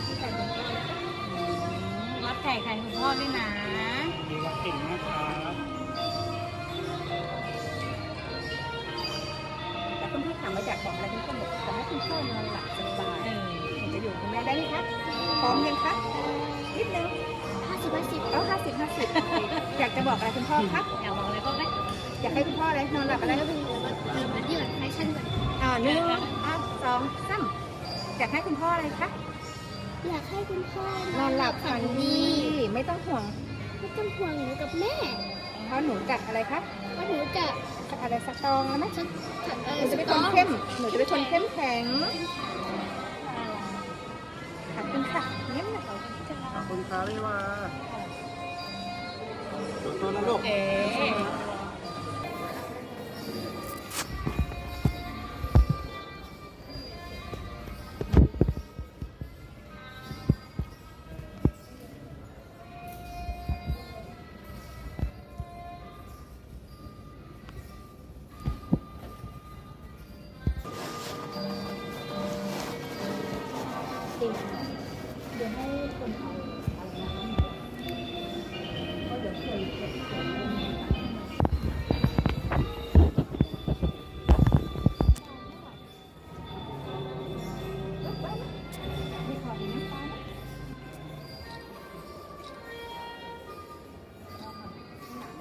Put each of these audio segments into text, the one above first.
ที่แทนคุณพ่อนะคะวัดไก่แทนคุณพ่อด้วยนะดีว่าเก่งมากครับ แต่คุณพ่อถามว่าอยากบอกอะไรคุณพ่อบอกขอให้คุณพ่อนอนหลับสบายผมจะอยู่กับคุณแม่ได้ไหมคะพร้อมยังคะนิดนึง50 เอา50 อยากจะบอกอะไรคุณพ่อครับ อยากบอกอะไรพ่อไหมอยากให้คุณพ่ออะไรนอนหลับอะไร มาที่วันแฟชั่นก่อน 1 2 3อยากให้คุณพ่ออะไรคะ อยากให้คุณพ่อน อนหลับฝันดีไม่ต้องห่วง ไม่ต้องห่วงหนูกับแม่ เพราะหนูจะอะไรคะ เพราะหนูจะ อะไรสตรองแล้วไหม ฉัน หนูจะเป็นคนเข้มหนูจะเป็นคนเข้มแข็งขอบคุณค่ะเงี้ยนะ ขอบคุณครับพี่ว่าตัวนะลูก เอ๊ะเดี๋ยวให้คนเอาน้ำเพราะเดี๋ยวเคยเก็บเสียงไม่ขอดีน้ำตาล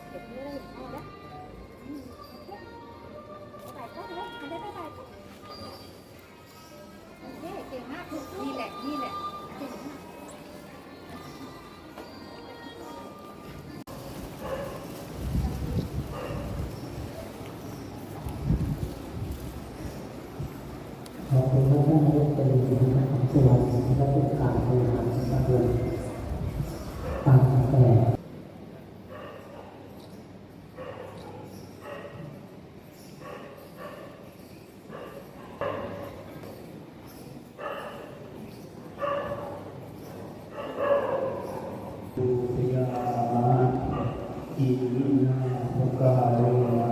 เก็บเรื่อยๆเอาละไปก็เลยอันได้ไปก็โอเคเก่งมากนี่แหละเก่งมากขอบคุณท่านนายกเป็นของส่วนและเป็นการบริหารจังหวัดตามแต่ ตุยาอิมินาภกาโรนะ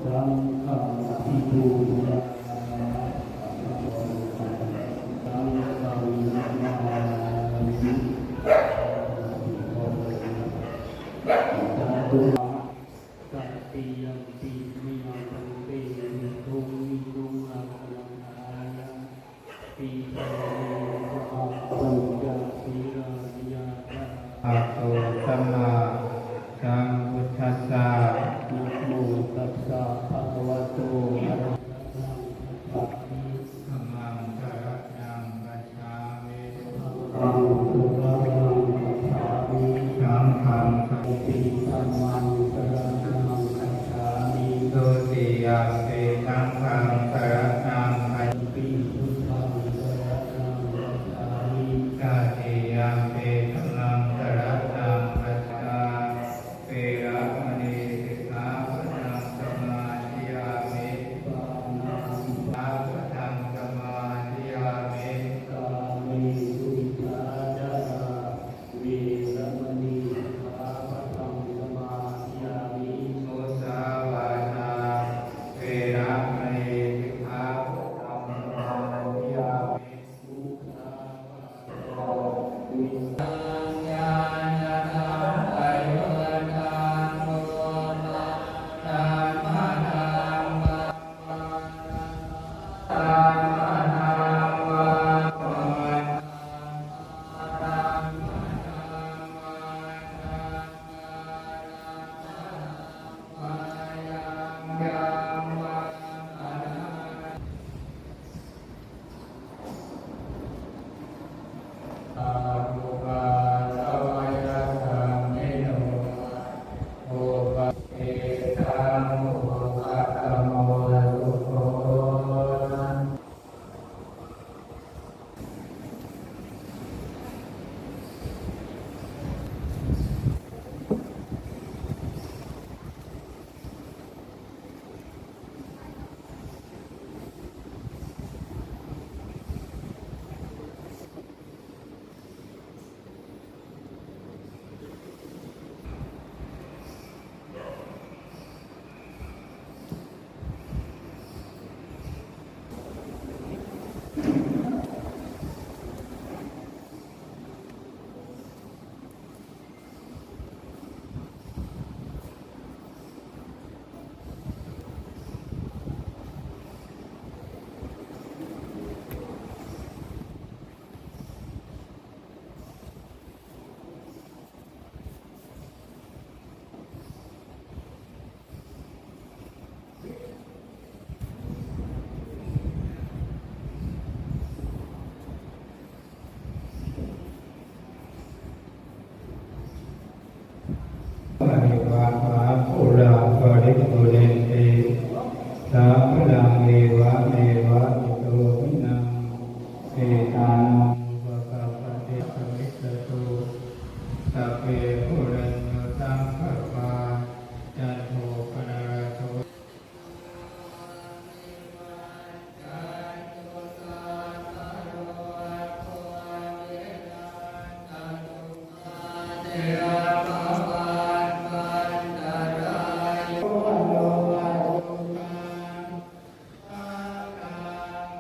สังฆังอิตุยาสังฆังนามามิตุมาสัตติยัมปิมินาตังเตตุมิตุอาลังอายะปิโตสังฆาปิรานิยาอะโตสัมมาสัมพุทธัสสะนะโมตัสสะภะคะวะโตอะระหะโตสัมมาสัมพุทธัสสะกัจฉามิธัมมังสรณังกัจฉามิสังฆังสัมปิธัมมังสรณังกัจฉามิตุติยมปิสังฆังสรณังกัจฉามิพุทธังสรณังกัจฉามิตติยมปิธัมมังสรณังกัจฉามิเวรมณีสิกขาปะทังสมาธิยามิปานาติปาปะทังสมาธิยามิกามิสุขาจาราเวรมณีสิกขาปะทังสมาธิยามิมุสาวาทาเวรมณีสิกขาปะทังสมาธิยามิมุสาวาทาวิญญาณทังไอวะทังโม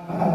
ปะ